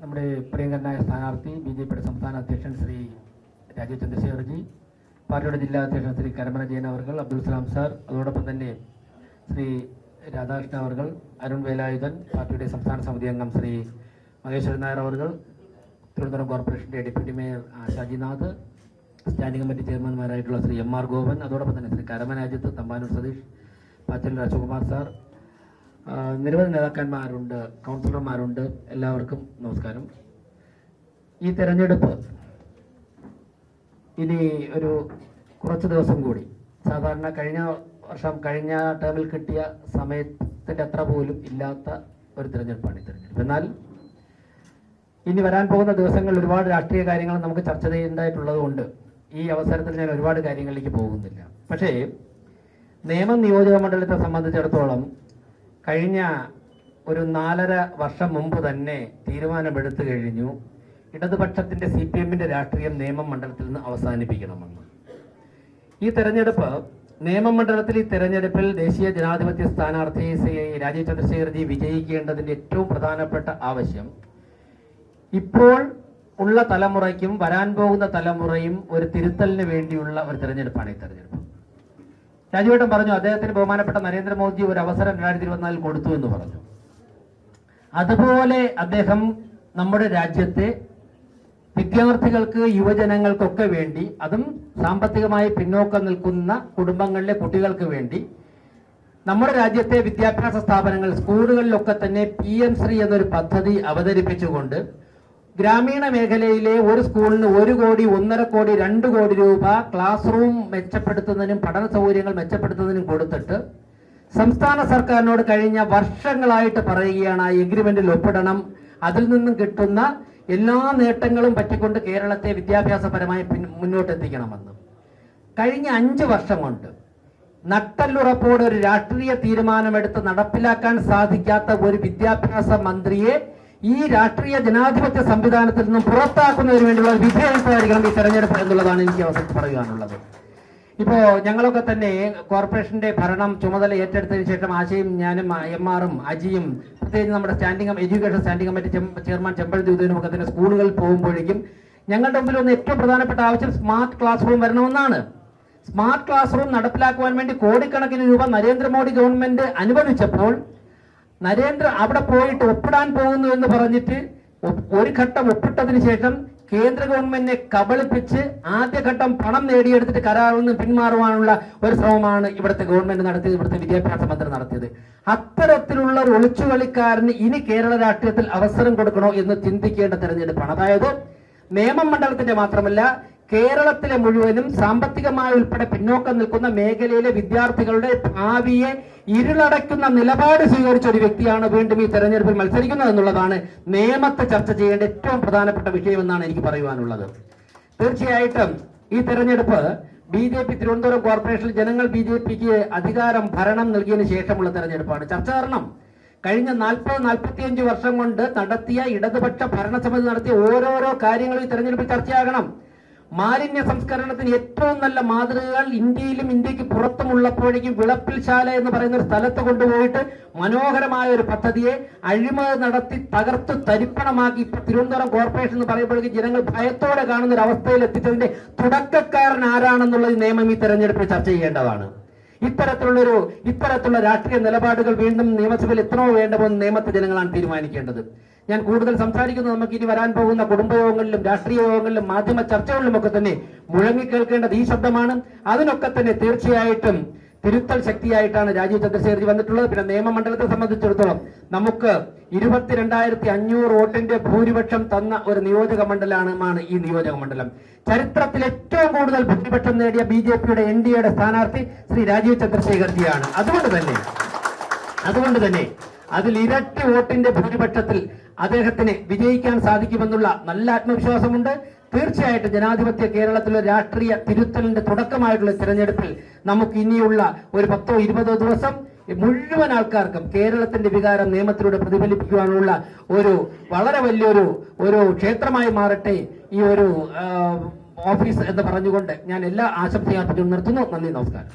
നമ്മുടെ പ്രിയങ്കരനായ സ്ഥാനാർത്ഥി ബി.ജെ.പിയുടെ സംസ്ഥാന അധ്യക്ഷൻ ശ്രീ രാജീവ് ചന്ദ്രശേഖർജി, പാർട്ടിയുടെ ജില്ലാ അധ്യക്ഷൻ ശ്രീ കരമന ജയൻ അവർ, അബ്ദുൽ സലാം സാർ, അതോടൊപ്പം തന്നെ ശ്രീ രാധാകൃഷ്ണൻ അവർ, അരുൺ വേലായുധൻ, പാർട്ടിയുടെ സംസ്ഥാന സമിതി അംഗം ശ്രീ മഹേശ്വരൻ നായർ അവർ, തിരുവനന്തപുരം കോർപ്പറേഷൻ്റെ deputy mayor Shajinath, standing committee ചെയർമാൻമാരായിട്ടുള്ള ശ്രീ എം.ആർ. ഗോപൻ, അതോടൊപ്പം തന്നെ ശ്രീ കരമന അജിത്ത്, തമ്പാനൂർ സതീഷ്, പാച്ചൽ രാജകുമാർ സാർ, നിരവധി നേതാക്കന്മാരുണ്ട്, കൗൺസിലർമാരുണ്ട്. എല്ലാവർക്കും നമസ്കാരം. ഈ തെരഞ്ഞെടുപ്പ് ഇനി ഒരു കുറച്ച് ദിവസം കൂടി, സാധാരണ കഴിഞ്ഞ ടേമിൽ കിട്ടിയ സമയത്തിൻ്റെ അത്ര പോലും ഇല്ലാത്ത ഒരു തിരഞ്ഞെടുപ്പാണ് ഈ തിരഞ്ഞെടുപ്പ്. എന്നാൽ ഇനി വരാൻ പോകുന്ന ദിവസങ്ങളിൽ ഒരുപാട് രാഷ്ട്രീയ കാര്യങ്ങൾ നമുക്ക് ചർച്ച ചെയ്യേണ്ടതായിട്ടുള്ളത് കൊണ്ട് ഈ അവസരത്തിൽ ഞാൻ ഒരുപാട് കാര്യങ്ങളിലേക്ക് പോകുന്നില്ല. പക്ഷേ നേമം നിയോജക മണ്ഡലത്തെ സംബന്ധിച്ചിടത്തോളം കഴിഞ്ഞ ഒരു 4.5 വർഷം മുമ്പ് തന്നെ തീരുമാനമെടുത്തു കഴിഞ്ഞു, ഇടതുപക്ഷത്തിന്റെ CPM-ന്റെ രാഷ്ട്രീയം നേമം മണ്ഡലത്തിൽ നിന്ന് അവസാനിപ്പിക്കണമെന്ന്. ഈ തെരഞ്ഞെടുപ്പ് നേമം മണ്ഡലത്തിൽ ഈ തെരഞ്ഞെടുപ്പിൽ ദേശീയ ജനാധിപത്യ സ്ഥാനാർത്ഥി ശ്രീ രാജീവ് ചന്ദ്രശേഖർജി വിജയിക്കേണ്ടതിന്റെ ഏറ്റവും പ്രധാനപ്പെട്ട ആവശ്യം ഇപ്പോൾ ഉള്ള തലമുറയ്ക്കും വരാൻ പോകുന്ന തലമുറയും ഒരു തിരുത്തലിന് വേണ്ടിയുള്ള ഒരു തെരഞ്ഞെടുപ്പാണ് ഈ തെരഞ്ഞെടുപ്പ്. രാജുവേട്ടൻ പറഞ്ഞു അദ്ദേഹത്തിന് ബഹുമാനപ്പെട്ട നരേന്ദ്രമോദി ഒരു അവസരം 2024 കൊടുത്തു എന്ന് പറഞ്ഞു. അതുപോലെ അദ്ദേഹം നമ്മുടെ രാജ്യത്തെ വിദ്യാർത്ഥികൾക്ക്, യുവജനങ്ങൾക്കൊക്കെ വേണ്ടി, അതും സാമ്പത്തികമായി പിന്നോക്കം നിൽക്കുന്ന കുടുംബങ്ങളിലെ കുട്ടികൾക്ക് വേണ്ടി നമ്മുടെ രാജ്യത്തെ വിദ്യാഭ്യാസ സ്ഥാപനങ്ങൾ, സ്കൂളുകളിലൊക്കെ തന്നെ PM ശ്രീ എന്നൊരു പദ്ധതി അവതരിപ്പിച്ചുകൊണ്ട് ഗ്രാമീണ മേഖലയിലെ ഒരു സ്കൂളിന് 1 കോടി, 1.5 കോടി, 2 കോടി രൂപ ക്ലാസ് റൂം മെച്ചപ്പെടുത്തുന്നതിനും പഠന സൗകര്യങ്ങൾ മെച്ചപ്പെടുത്തുന്നതിനും കൊടുത്തിട്ട് സംസ്ഥാന സർക്കാരിനോട് കഴിഞ്ഞ വർഷങ്ങളായിട്ട് പറയുകയാണ് ആ എഗ്രിമെന്റിൽ ഒപ്പിടണം, അതിൽ നിന്നും കിട്ടുന്ന എല്ലാ നേട്ടങ്ങളും പറ്റിക്കൊണ്ട് കേരളത്തെ വിദ്യാഭ്യാസപരമായി മുന്നോട്ടെത്തിക്കണമെന്ന്. കഴിഞ്ഞ 5 വർഷം കൊണ്ട് നട്ടല്ലുറപ്പോടെ ഒരു രാഷ്ട്രീയ തീരുമാനമെടുത്ത് നടപ്പിലാക്കാൻ സാധിക്കാത്ത ഒരു വിദ്യാഭ്യാസ മന്ത്രിയെ ഈ രാഷ്ട്രീയ ജനാധിപത്യ സംവിധാനത്തിൽ നിന്നും പുറത്താക്കുന്നതിന് വേണ്ടിയുള്ള വിധേയത്വമായിരിക്കണം ഈ തെരഞ്ഞെടുപ്പ് എന്നുള്ളതാണ് എനിക്ക് അവസരം പറയാനുള്ളത്. ഇപ്പോൾ ഞങ്ങളൊക്കെ തന്നെ കോർപ്പറേഷന്റെ ഭരണം ചുമതല ഏറ്റെടുത്തതിന് ശേഷം ആശയും ഞാനും MR-ഉം അജിയും, പ്രത്യേകിച്ച് നമ്മുടെ education standing committee chairman Chempazhanthi ഉദയനും ഒക്കെ തന്നെ സ്കൂളുകളിൽ പോകുമ്പോഴേക്കും ഞങ്ങളുടെ മുമ്പിൽ വന്ന ഏറ്റവും പ്രധാനപ്പെട്ട ആവശ്യം സ്മാർട്ട് ക്ലാസ് റൂം വരണമെന്നാണ്. സ്മാർട്ട് ക്ലാസ് റൂം നടപ്പിലാക്കുവാൻ വേണ്ടി കോടിക്കണക്കിന് രൂപ നരേന്ദ്രമോദി ഗവൺമെന്റ് അനുവദിച്ചപ്പോൾ അവിടെ പോയിട്ട് ഒപ്പിടാൻ പോകുന്നു എന്ന് പറഞ്ഞിട്ട് ഒരു ഘട്ടം ഒപ്പിട്ടതിന് ശേഷം കേന്ദ്ര ഗവൺമെന്റിനെ കബളിപ്പിച്ച് ആദ്യഘട്ടം പണം നേടിയെടുത്തിട്ട് കരാറിൽ നിന്ന് പിന്മാറുവാനുള്ള ഒരു ശ്രമമാണ് ഇവിടുത്തെ ഗവൺമെന്റ് നടത്തിയത്, ഇവിടുത്തെ വിദ്യാഭ്യാസ മന്ത്രി നടത്തിയത്. അത്തരത്തിലുള്ള ഒരു ഒളിച്ചുകളിക്കാരന് ഇനി കേരള രാഷ്ട്രീയത്തിൽ അവസരം കൊടുക്കണോ എന്ന് ചിന്തിക്കേണ്ട തെരഞ്ഞെടുപ്പാണ്. അതായത് നേമം മണ്ഡലത്തിന്റെ മാത്രമല്ല കേരളത്തിലെ മുഴുവനും സാമ്പത്തികമായി ഉൾപ്പെടെ പിന്നോക്കം നിൽക്കുന്ന മേഖലയിലെ വിദ്യാർത്ഥികളുടെ ഭാവിയെ ഇരുളടയ്ക്കുന്ന നിലപാട് സ്വീകരിച്ച ഒരു വ്യക്തിയാണ് വീണ്ടും ഈ തെരഞ്ഞെടുപ്പിൽ മത്സരിക്കുന്നത് എന്നുള്ളതാണ് നേമത്തെ ചർച്ച ചെയ്യേണ്ട ഏറ്റവും പ്രധാനപ്പെട്ട വിഷയമെന്നാണ് എനിക്ക് പറയുവാനുള്ളത്. തീർച്ചയായിട്ടും ഈ തെരഞ്ഞെടുപ്പ് BJP തിരുവനന്തപുരം കോർപ്പറേഷനിൽ ജനങ്ങൾ BJPക്ക് അധികാരം, ഭരണം നൽകിയതിനു ശേഷമുള്ള തെരഞ്ഞെടുപ്പാണ്. ചർച്ച കാരണം കഴിഞ്ഞ 40-45 വർഷം കൊണ്ട് നടത്തിയ ഇടതുപക്ഷ ഭരണസമിതി നടത്തിയ ഓരോരോ കാര്യങ്ങളും ഈ തെരഞ്ഞെടുപ്പിൽ ചർച്ചയാകണം. മാലിന്യ സംസ്കരണത്തിന് ഏറ്റവും നല്ല മാതൃകകൾ ഇന്ത്യയിലും ഇന്ത്യക്ക് പുറത്തുമുള്ളപ്പോഴേക്കും വിളപ്പിൽശാല എന്ന് പറയുന്ന ഒരു സ്ഥലത്ത് കൊണ്ടുപോയിട്ട് മനോഹരമായ ഒരു പദ്ധതിയെ അഴിമതി നടത്തി തകർത്ത് തരിപ്പണമാക്കി ഇപ്പൊ തിരുവനന്തപുരം കോർപ്പറേഷൻ എന്ന് പറയുമ്പോഴേക്കും ജനങ്ങൾ ഭയത്തോടെ കാണുന്ന ഒരു അവസ്ഥയിൽ എത്തിച്ചതിന്റെ തുടക്കക്കാരൻ ആരാണെന്നുള്ളത് നിയമം ഈ തെരഞ്ഞെടുപ്പിൽ ചർച്ച ചെയ്യേണ്ടതാണ്. ഇത്തരത്തിലുള്ള രാഷ്ട്രീയ നിലപാടുകൾ വീണ്ടും നിയമസഭയിൽ എത്തണോ വേണ്ടമോ എന്ന് നിയമത്തെ ജനങ്ങളാണ് തീരുമാനിക്കേണ്ടത്. ഞാൻ കൂടുതൽ സംസാരിക്കുന്നത് നമുക്ക് ഇനി വരാൻ പോകുന്ന കുടുംബയോഗങ്ങളിലും രാഷ്ട്രീയ യോഗങ്ങളിലും മാധ്യമ ചർച്ചകളിലും ഒക്കെ തന്നെ മുഴങ്ങിക്കേൾക്കേണ്ടത് ഈ ശബ്ദമാണ്. അതിനൊക്കെ തന്നെ തീർച്ചയായിട്ടും തിരുത്തൽ ശക്തിയായിട്ടാണ് രാജീവ് ചന്ദ്രശേഖർജി വന്നിട്ടുള്ളത്. പിന്നെ നിയമമണ്ഡലത്തെ സംബന്ധിച്ചിടത്തോളം നമുക്ക് 22,500 വോട്ടിന്റെ ഭൂരിപക്ഷം തന്ന ഒരു നിയോജക മണ്ഡലമാണ് ഈ നിയോജക മണ്ഡലം. ചരിത്രത്തിൽ ഏറ്റവും കൂടുതൽ ഭൂരിപക്ഷം നേടിയ BJPയുടെ NDAയുടെ സ്ഥാനാർത്ഥി ശ്രീ രാജീവ് ചന്ദ്രശേഖർജിയാണ്. അതുകൊണ്ട് തന്നെ അതിൽ ഇരട്ടി വോട്ടിന്റെ ഭൂരിപക്ഷത്തിൽ അദ്ദേഹത്തിന് വിജയിക്കാൻ സാധിക്കുമെന്നുള്ള നല്ല ആത്മവിശ്വാസമുണ്ട്. തീർച്ചയായിട്ടും ജനാധിപത്യ കേരളത്തിലെ രാഷ്ട്രീയ തിരുത്തലിന്റെ തുടക്കമായിട്ടുള്ള തെരഞ്ഞെടുപ്പിൽ നമുക്ക് ഇനിയുള്ള ഒരു 10-20 ദിവസം മുഴുവൻ ആൾക്കാർക്കും കേരളത്തിന്റെ വികാരം നിയമത്തിലൂടെ പ്രതിഫലിപ്പിക്കുവാനുള്ള ഒരു വളരെ വലിയൊരു ക്ഷേത്രമായി മാറട്ടെ ഈ ഒരു ഓഫീസ് എന്ന് പറഞ്ഞുകൊണ്ട് ഞാൻ എല്ലാ ആശംസയും അർപ്പിച്ചു നിർത്തുന്നു. നന്ദി, നമസ്കാരം.